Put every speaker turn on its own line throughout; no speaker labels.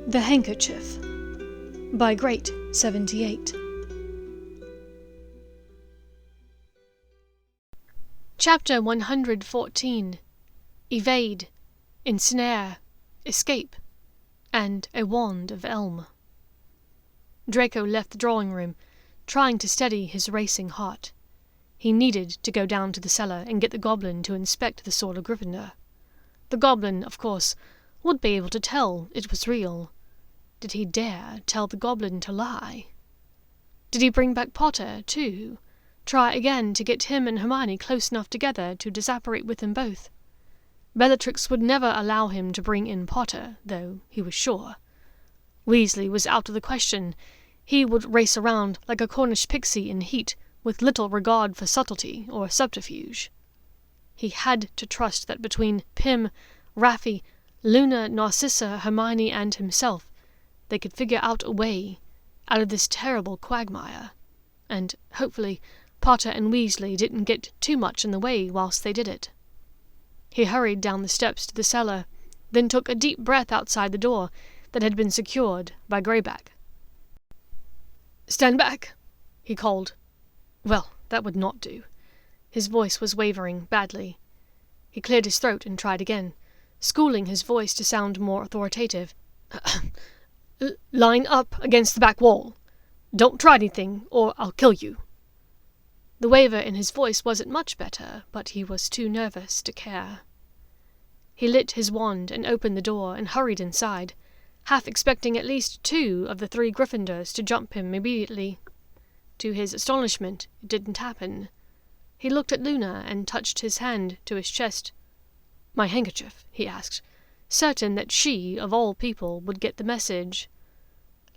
The Handkerchief by Great 78. Chapter 114. Evade, Ensnare, Escape, and a Wand of Elm. Draco left the drawing room, trying to steady his racing heart. He needed to go down to the cellar and get the goblin to inspect the sword of Gryffindor. The goblin, of course, would be able to tell it was real. Did he dare tell the goblin to lie? Did he bring back Potter, too? Try again to get him and Hermione close enough together to disapparate with them both? Bellatrix would never allow him to bring in Potter, though, he was sure. Weasley was out of the question. He would race around like a Cornish pixie in heat, with little regard for subtlety or subterfuge. He had to trust that between Pym, Raffi, Luna, Narcissa, Hermione, and himself, they could figure out a way out of this terrible quagmire, and, hopefully, Potter and Weasley didn't get too much in the way whilst they did it. He hurried down the steps to the cellar, then took a deep breath outside the door that had been secured by Greyback. "Stand back," he called. Well, that would not do. His voice was wavering badly. He cleared his throat and tried again, schooling his voice to sound more authoritative. "Line up against the back wall. Don't try anything, or I'll kill you." The waver in his voice wasn't much better, but he was too nervous to care. He lit his wand and opened the door and hurried inside, half expecting at least 2 of the 3 Gryffindors to jump him immediately. To his astonishment, it didn't happen. He looked at Luna and touched his hand to his chest. "My handkerchief?" he asked, certain that she, of all people, would get the message.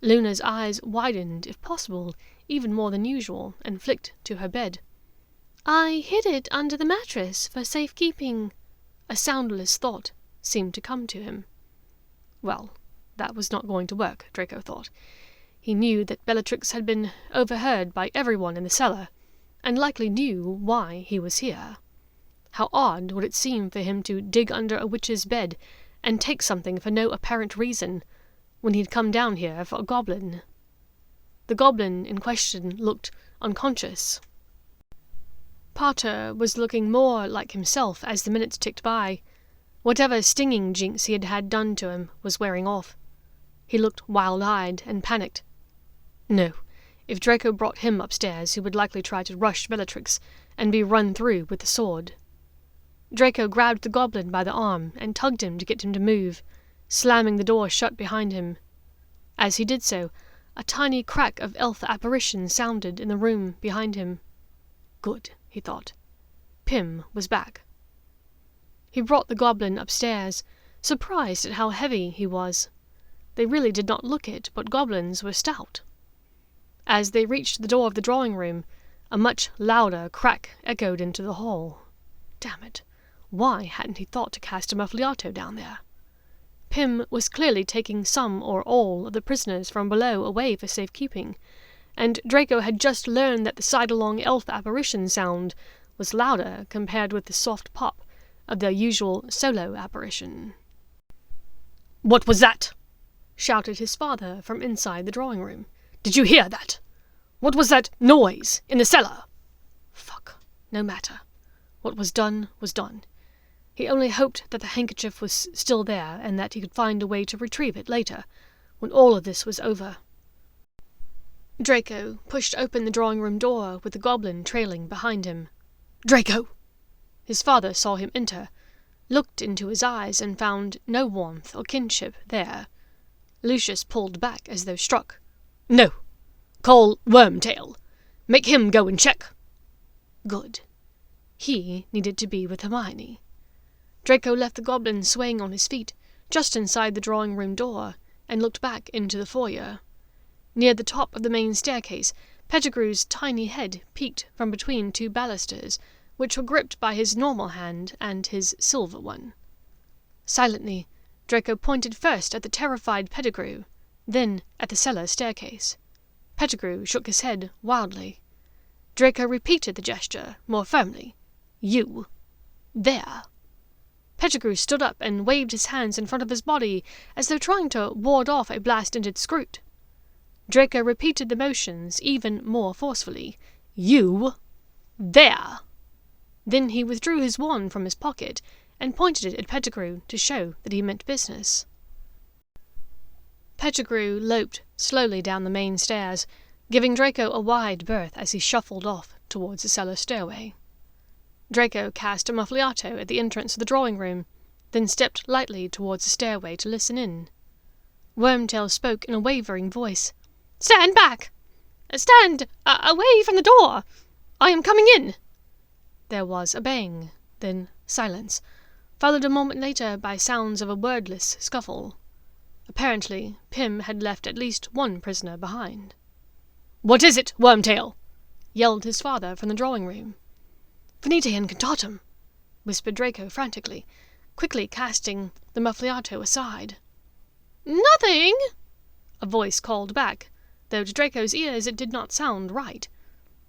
Luna's eyes widened, if possible, even more than usual, and flicked to her bed. "I hid it under the mattress for safekeeping." A soundless thought seemed to come to him. Well, that was not going to work, Draco thought. He knew that Bellatrix had been overheard by everyone in the cellar, and likely knew why he was here. How odd would it seem for him to dig under a witch's bed and take something for no apparent reason, when he'd come down here for a goblin. The goblin in question looked unconscious. Potter was looking more like himself as the minutes ticked by. Whatever stinging jinx he had had done to him was wearing off. He looked wild-eyed and panicked. No, if Draco brought him upstairs, he would likely try to rush Bellatrix and be run through with the sword. Draco grabbed the goblin by the arm and tugged him to get him to move, slamming the door shut behind him. As he did so, a tiny crack of elf apparition sounded in the room behind him. Good, he thought. Pym was back. He brought the goblin upstairs, surprised at how heavy he was. They really did not look it, but goblins were stout. As they reached the door of the drawing room, a much louder crack echoed into the hall. Damn it, why hadn't he thought to cast a muffliato down there? Pym was clearly taking some or all of the prisoners from below away for safekeeping, and Draco had just learned that the side-along elf apparition sound was louder compared with the soft pop of their usual solo apparition. "What was that?" shouted his father from inside the drawing room. "Did you hear that? What was that noise in the cellar?" Fuck, no matter. What was done was done. He only hoped that the handkerchief was still there and that he could find a way to retrieve it later, when all of this was over. Draco pushed open the drawing-room door with the goblin trailing behind him. "Draco!" His father saw him enter, looked into his eyes and found no warmth or kinship there. Lucius pulled back as though struck. "No! Call Wormtail. Make him go and check." Good. He needed to be with Hermione. Draco left the goblin swaying on his feet, just inside the drawing-room door, and looked back into the foyer. Near the top of the main staircase, Pettigrew's tiny head peeked from between 2 balusters, which were gripped by his normal hand and his silver one. Silently, Draco pointed first at the terrified Pettigrew, then at the cellar staircase. Pettigrew shook his head wildly. Draco repeated the gesture, more firmly. "You. There." Pettigrew stood up and waved his hands in front of his body as though trying to ward off a blast into Scroot. Draco repeated the motions even more forcefully. "You! There!" Then he withdrew his wand from his pocket and pointed it at Pettigrew to show that he meant business. Pettigrew loped slowly down the main stairs, giving Draco a wide berth as he shuffled off towards the cellar stairway. Draco cast a muffliato at the entrance of the drawing-room, then stepped lightly towards the stairway to listen in. Wormtail spoke in a wavering voice. "Stand back! Stand away from the door! I am coming in!" There was a bang, then silence, followed a moment later by sounds of a wordless scuffle. Apparently, Pym had left at least one prisoner behind. "What is it, Wormtail?" yelled his father from the drawing-room. "Venite incantatem," whispered Draco frantically, quickly casting the muffliato aside. "Nothing!" a voice called back, though to Draco's ears it did not sound right.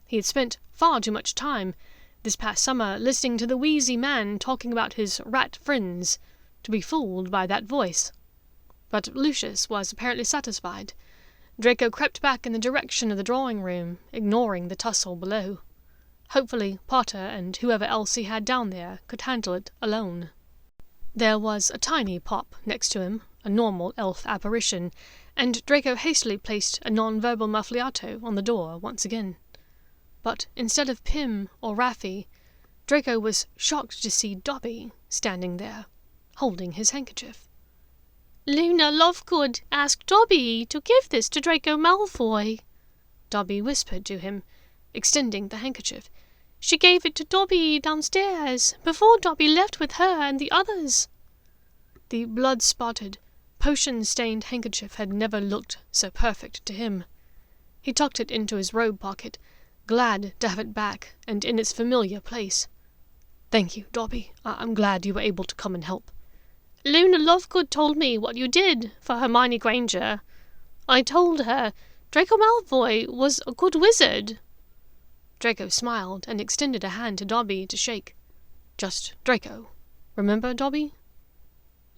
He had spent far too much time this past summer listening to the wheezy man talking about his rat friends to be fooled by that voice. But Lucius was apparently satisfied. Draco crept back in the direction of the drawing-room, ignoring the tussle below. Hopefully Potter and whoever else he had down there could handle it alone. There was a tiny Pop next to him, a normal elf apparition, and Draco hastily placed a non-verbal muffliato on the door once again. But instead of Pym or Raffi, Draco was shocked to see Dobby standing there, holding his handkerchief. "Luna Lovegood asked Dobby to give this to Draco Malfoy," Dobby whispered to him, extending the handkerchief. "She gave it to Dobby downstairs, before Dobby left with her and the others." The blood-spotted, potion-stained handkerchief had never looked so perfect to him. He tucked it into his robe pocket, glad to have it back and in its familiar place. "Thank you, Dobby. I'm glad you were able to come and help." "Luna Lovegood told me what you did for Hermione Granger. I told her Draco Malfoy was a good wizard." Draco smiled and extended a hand to Dobby to shake. "Just Draco. Remember, Dobby?"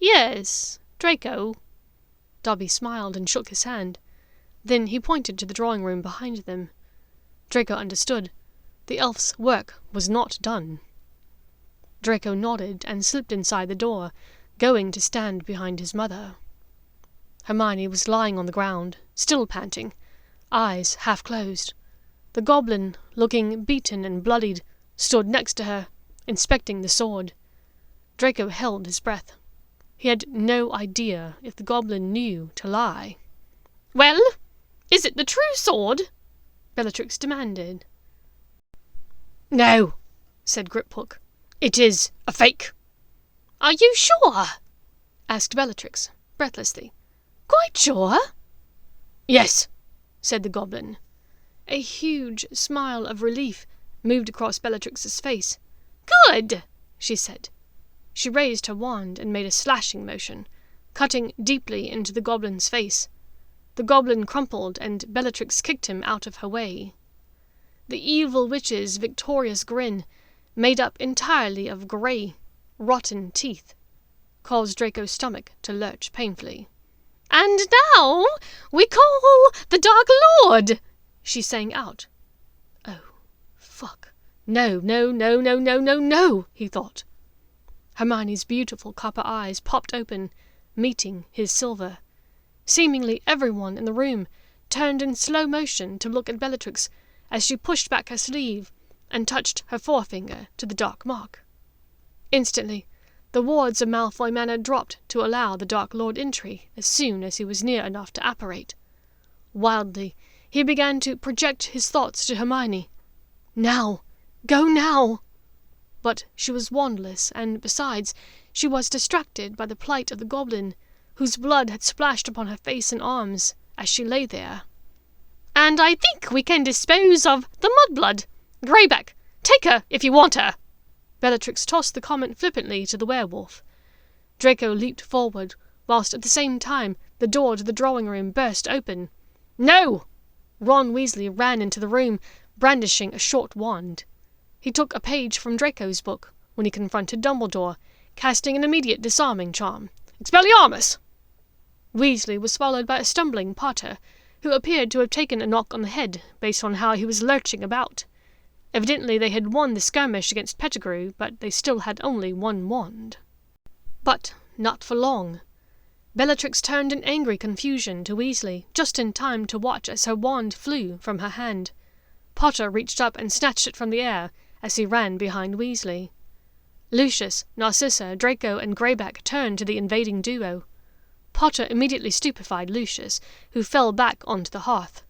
"Yes, Draco." Dobby smiled and shook his hand. Then he pointed to the drawing-room behind them. Draco understood. The elf's work was not done. Draco nodded and slipped inside the door, going to stand behind his mother. Hermione was lying on the ground, still panting, eyes half closed. The goblin, looking beaten and bloodied, stood next to her, inspecting the sword. Draco held his breath. He had no idea if the goblin knew to lie. "Well, is it the true sword?" Bellatrix demanded. "No," said Griphook. "It is a fake." "Are you sure?" asked Bellatrix, breathlessly. "Quite sure?" "Yes," said the goblin. A huge smile of relief moved across Bellatrix's face. "Good," she said. She raised her wand and made a slashing motion, cutting deeply into the goblin's face. The goblin crumpled, and Bellatrix kicked him out of her way. The evil witch's victorious grin, made up entirely of grey, rotten teeth, caused Draco's stomach to lurch painfully. "And now we call the Dark Lord," she sang out. "Oh, fuck. No, no, no, no, no, no, no," he thought. Hermione's beautiful copper eyes popped open, meeting his silver. Seemingly everyone in the room turned in slow motion to look at Bellatrix as she pushed back her sleeve and touched her forefinger to the dark mark. Instantly, the wards of Malfoy Manor dropped to allow the Dark Lord entry as soon as he was near enough to apparate. Wildly, he began to project his thoughts to Hermione. Now! Go now! But she was wandless, and besides, she was distracted by the plight of the goblin, whose blood had splashed upon her face and arms as she lay there. "And I think we can dispose of the mudblood. Greyback, take her if you want her." Bellatrix tossed the comment flippantly to the werewolf. Draco leaped forward, whilst at the same time the door to the drawing-room burst open. "No!" Ron Weasley ran into the room, brandishing a short wand. He took a page from Draco's book when he confronted Dumbledore, casting an immediate disarming charm. "Expelliarmus!" Weasley was followed by a stumbling Potter, who appeared to have taken a knock on the head based on how he was lurching about. Evidently they had won the skirmish against Pettigrew, but they still had only one wand. But not for long. Bellatrix turned in angry confusion to Weasley, just in time to watch as her wand flew from her hand. Potter reached up and snatched it from the air as he ran behind Weasley. Lucius, Narcissa, Draco, and Greyback turned to the invading duo. Potter immediately stupefied Lucius, who fell back onto the hearth.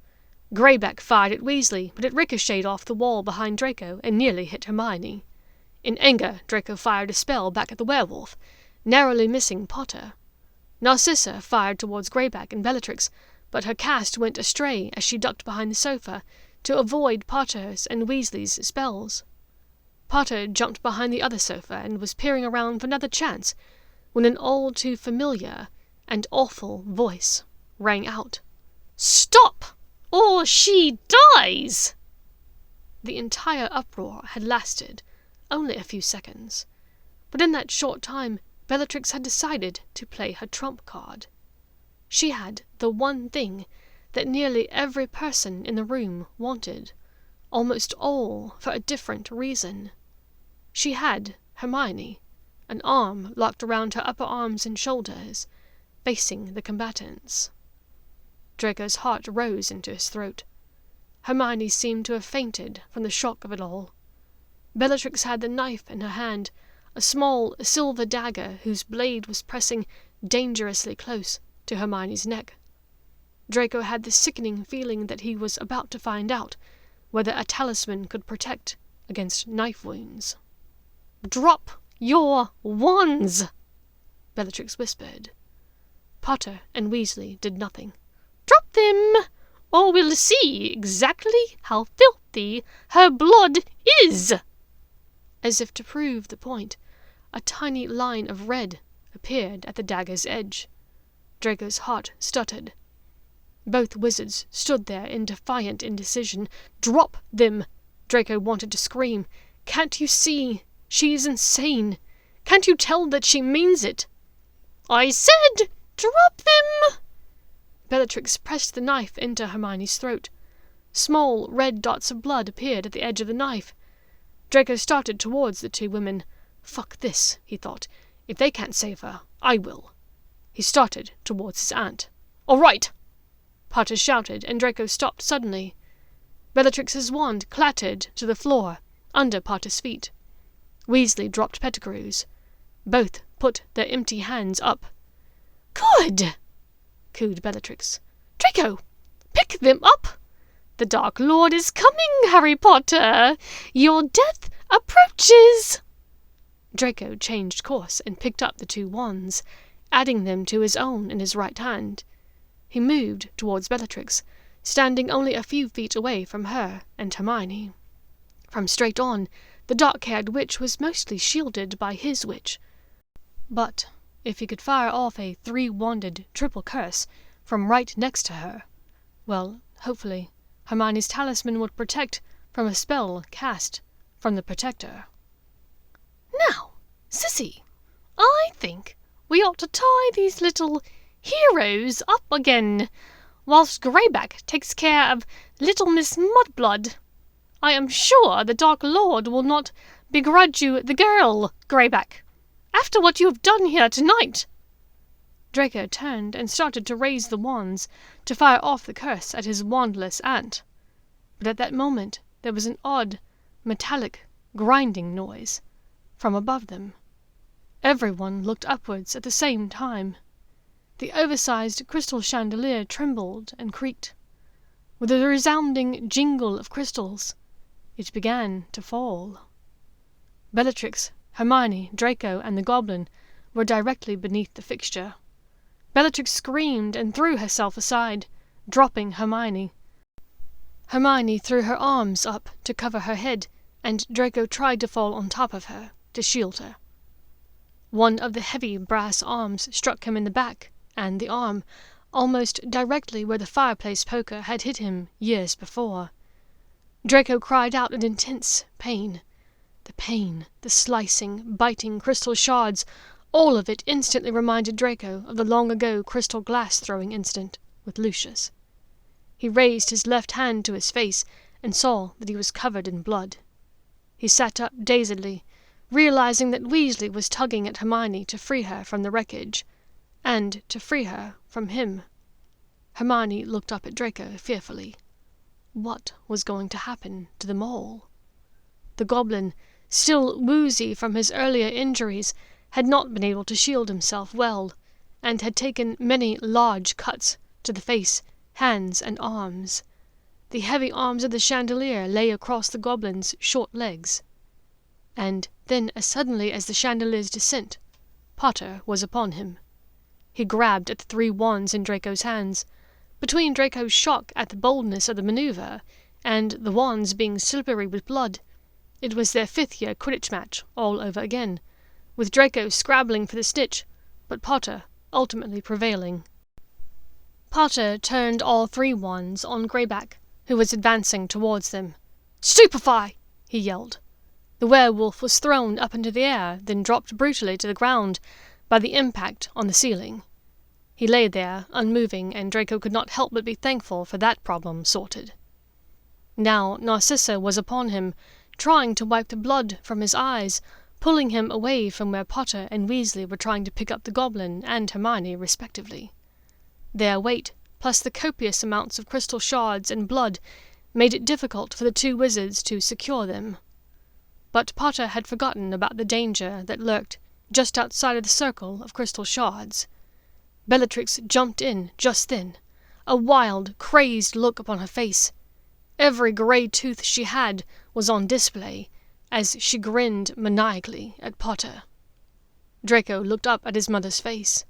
Greyback fired at Weasley, but it ricocheted off the wall behind Draco and nearly hit Hermione. In anger, Draco fired a spell back at the werewolf, narrowly missing Potter. Narcissa fired towards Greyback and Bellatrix, but her cast went astray as she ducked behind the sofa to avoid Potter's and Weasley's spells. Potter jumped behind the other sofa and was peering around for another chance when an all too familiar and awful voice rang out. "Stop, or she dies!" The entire uproar had lasted only a few seconds, but in that short time Bellatrix had decided to play her trump card. She had the one thing that nearly every person in the room wanted, almost all for a different reason. She had Hermione, an arm locked around her upper arms and shoulders, facing the combatants. Draco's heart rose into his throat. Hermione seemed to have fainted from the shock of it all. Bellatrix had the knife in her hand, a small silver dagger whose blade was pressing dangerously close to Hermione's neck. Draco had the sickening feeling that he was about to find out whether a talisman could protect against knife wounds. "Drop your wands!" Bellatrix whispered. Potter and Weasley did nothing. "Drop them, or we'll see exactly how filthy her blood is!" As if to prove the point, a tiny line of red appeared at the dagger's edge. Draco's heart stuttered. Both wizards stood there in defiant indecision. "Drop them!" Draco wanted to scream. "Can't you see? She's insane. Can't you tell that she means it?" "I said, drop them!" Bellatrix pressed the knife into Hermione's throat. Small red dots of blood appeared at the edge of the knife. Draco started towards the two women. "Fuck this," he thought. "If they can't save her, I will." He started towards his aunt. "All right!" Potter shouted, and Draco stopped suddenly. Bellatrix's wand clattered to the floor, under Potter's feet. Weasley dropped Pettigrew's. Both put their empty hands up. "Good!" cooed Bellatrix. "Draco, pick them up! The Dark Lord is coming, Harry Potter! Your death approaches!" Draco changed course and picked up the two wands, adding them to his own in his right hand. He moved towards Bellatrix, standing only a few feet away from her and Hermione. From straight on, the dark-haired witch was mostly shielded by his witch. But if he could fire off a three-wanded triple curse from right next to her, well, hopefully, Hermione's talisman would protect from a spell cast from the Protector. "Now, Sissy, I think we ought to tie these little heroes up again, whilst Greyback takes care of little Miss Mudblood. I am sure the Dark Lord will not begrudge you the girl, Greyback, after what you have done here tonight." Draco turned and started to raise the wands to fire off the curse at his wandless aunt. But at that moment there was an odd, metallic, grinding noise from above them. Everyone looked upwards at the same time. The oversized crystal chandelier trembled and creaked. With a resounding jingle of crystals, it began to fall. Bellatrix, Hermione, Draco, and the goblin were directly beneath the fixture. Bellatrix screamed and threw herself aside, dropping Hermione. Hermione threw her arms up to cover her head, and Draco tried to fall on top of her to shield her. One of the heavy brass arms struck him in the back, and the arm, almost directly where the fireplace poker had hit him years before. Draco cried out in intense pain. The pain, the slicing, biting crystal shards, all of it instantly reminded Draco of the long-ago crystal glass-throwing incident with Lucius. He raised his left hand to his face and saw that he was covered in blood. He sat up dazedly, realizing that Weasley was tugging at Hermione to free her from the wreckage, and to free her from him. Hermione looked up at Draco fearfully. What was going to happen to them all? The goblin, still woozy from his earlier injuries, had not been able to shield himself well, and had taken many large cuts to the face, hands, and arms. The heavy arms of the chandelier lay across the goblin's short legs. And then, as suddenly as the chandelier's descent, Potter was upon him. He grabbed at the 3 wands in Draco's hands. Between Draco's shock at the boldness of the maneuver, and the wands being slippery with blood, it was their 5th-year Quidditch match all over again, with Draco scrabbling for the snitch, but Potter ultimately prevailing. Potter turned all 3 wands on Greyback, who was advancing towards them. "Stupefy!" he yelled. The werewolf was thrown up into the air, then dropped brutally to the ground by the impact on the ceiling. He lay there, unmoving, and Draco could not help but be thankful for that problem sorted. Now Narcissa was upon him, trying to wipe the blood from his eyes, pulling him away from where Potter and Weasley were trying to pick up the goblin and Hermione respectively. Their weight, plus the copious amounts of crystal shards and blood, made it difficult for the 2 wizards to secure them. But Potter had forgotten about the danger that lurked just outside of the circle of crystal shards. Bellatrix jumped in just then, a wild, crazed look upon her face. Every grey tooth she had was on display, as she grinned maniacally at Potter. Draco looked up at his mother's face.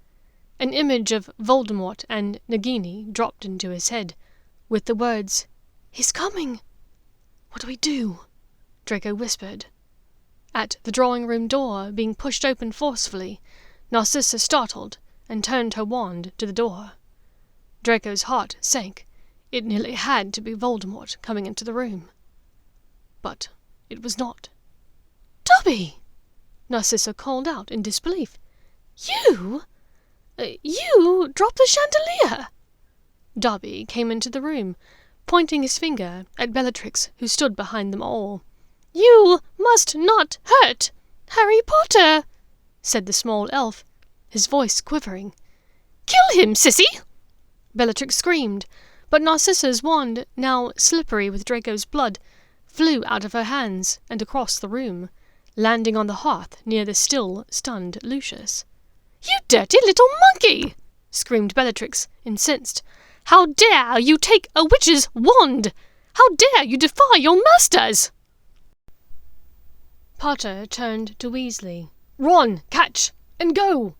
An image of Voldemort and Nagini dropped into his head, with the words, "He's coming!" "What do we do?" Draco whispered. At the drawing-room door being pushed open forcefully, Narcissa startled and turned her wand to the door. Draco's heart sank. It nearly had to be Voldemort coming into the room. But it was not. "Dobby!" Narcissa called out in disbelief. "You? You dropped the chandelier!" Dobby came into the room, pointing his finger at Bellatrix, who stood behind them all. "You must not hurt Harry Potter," said the small elf, his voice quivering. "Kill him, sissy!" Bellatrix screamed, but Narcissa's wand, now slippery with Draco's blood, flew out of her hands and across the room, landing on the hearth near the still stunned Lucius. "You dirty little monkey!" screamed Bellatrix, incensed. "How dare you take a witch's wand? How dare you defy your masters?" Potter turned to Weasley. "Run, catch, and go!"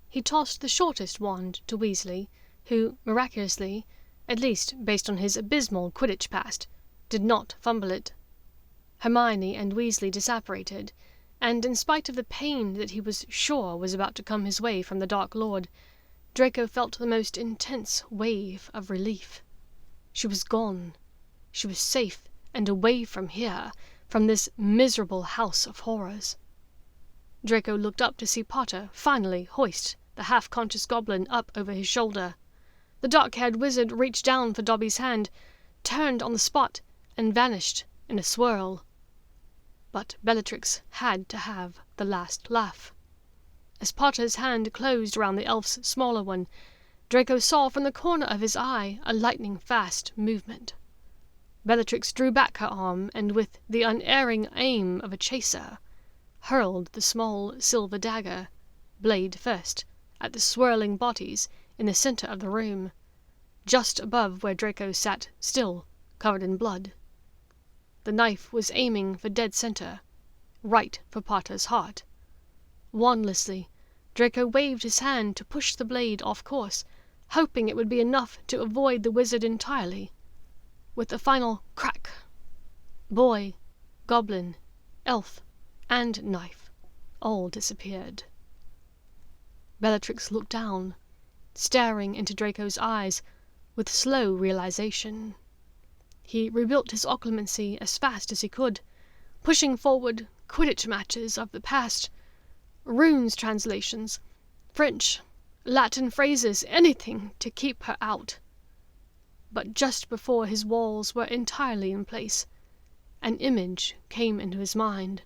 He tossed the shortest wand to Weasley, who, miraculously, at least based on his abysmal Quidditch past, did not fumble it. Hermione and Weasley disapparated, and in spite of the pain that he was sure was about to come his way from the Dark Lord, Draco felt the most intense wave of relief. She was gone. She was safe and away from here, from this miserable house of horrors. Draco looked up to see Potter finally hoist the half-conscious goblin up over his shoulder. The dark-haired wizard reached down for Dobby's hand, turned on the spot, and vanished in a swirl. But Bellatrix had to have the last laugh. As Potter's hand closed around the elf's smaller one, Draco saw from the corner of his eye a lightning-fast movement. Bellatrix drew back her arm, and with the unerring aim of a chaser, hurled the small silver dagger, blade first, at the swirling bodies in the center of the room, just above where Draco sat still, covered in blood. The knife was aiming for dead center, right for Potter's heart. Wandlessly, Draco waved his hand to push the blade off course, hoping it would be enough to avoid the wizard entirely. With a final crack, boy, goblin, elf, and knife all disappeared. Bellatrix looked down, staring into Draco's eyes with slow realization. He rebuilt his occlumency as fast as he could, pushing forward, Quidditch matches of the past, runes translations, French, Latin phrases, anything to keep her out. But just before his walls were entirely in place, an image came into his mind,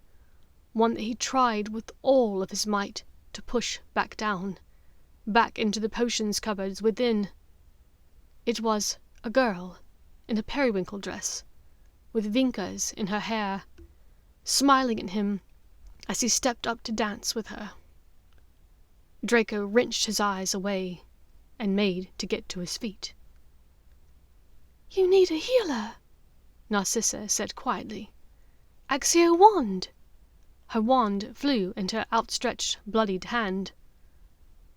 one that he tried with all of his might to push back down, back into the potions cupboards within. It was a girl in a periwinkle dress, with winkers in her hair, smiling at him as he stepped up to dance with her. Draco wrenched his eyes away and made to get to his feet. "You need a healer," Narcissa said quietly. "Accio wand." Her wand flew into her outstretched, bloodied hand.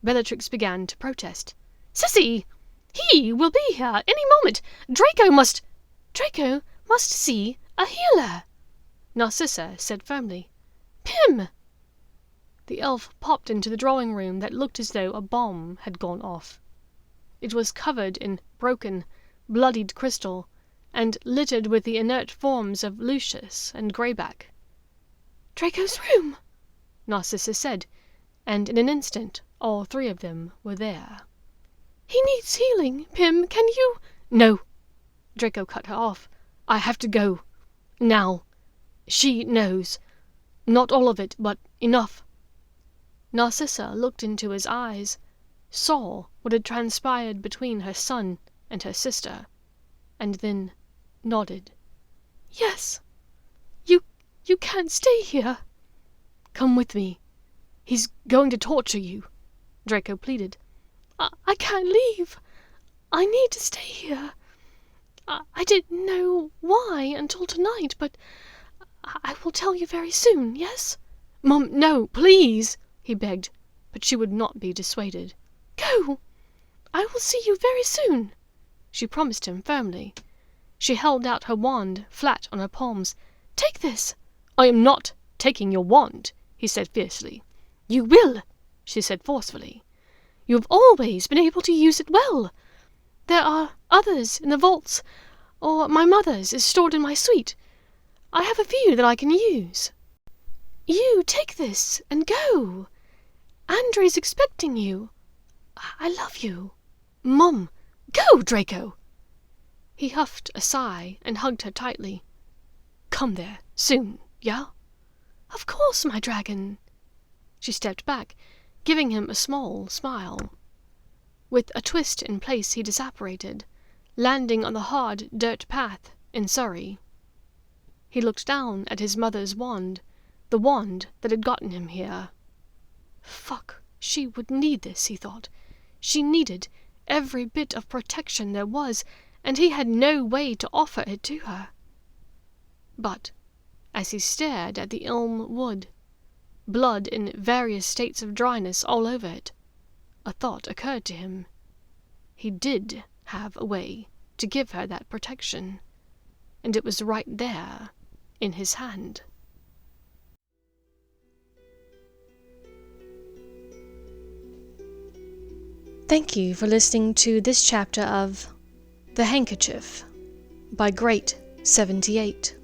Bellatrix began to protest. "Sissy! He will be here any moment. Draco must see a healer," Narcissa said firmly. "Pym!" The elf popped into the drawing room that looked as though a bomb had gone off. It was covered in broken, bloodied crystal, and littered with the inert forms of Lucius and Greyback. "Draco's room," Narcissa said, and in an instant all three of them were there. "He needs healing. Pym, can you—" "No," Draco cut her off. "I have to go. Now. She knows. Not all of it, but enough." Narcissa looked into his eyes, saw what had transpired between her son and her sister, and then nodded. "Yes. You can't stay here." "Come with me. He's going to torture you," Draco pleaded. I can't leave. I need to stay here. I didn't know why until tonight, but I will tell you very soon, yes?" "Mum, no, please," he begged, but she would not be dissuaded. "Go! I will see you very soon," she promised him firmly. She held out her wand flat on her palms. "Take this." "I am not taking your wand," he said fiercely. "You will," she said forcefully. "You have always been able to use it well. There are others in the vaults, or my mother's is stored in my suite. I have a few that I can use. You take this and go. Andre's expecting you. I love you." "Mum, go, Draco!" He huffed a sigh and hugged her tightly. "Come there, soon, yeah?" "Of course, my dragon." She stepped back, giving him a small smile. With a twist in place he disapparated, landing on the hard dirt path in Surrey. He looked down at his mother's wand, the wand that had gotten him here. Fuck, she would need this, he thought. She needed every bit of protection there was, and he had no way to offer it to her. But, as he stared at the elm wood, blood in various states of dryness all over it, a thought occurred to him. He did have a way to give her that protection, and it was right there in his hand. Thank you for listening to this chapter of The Handkerchief by Great78.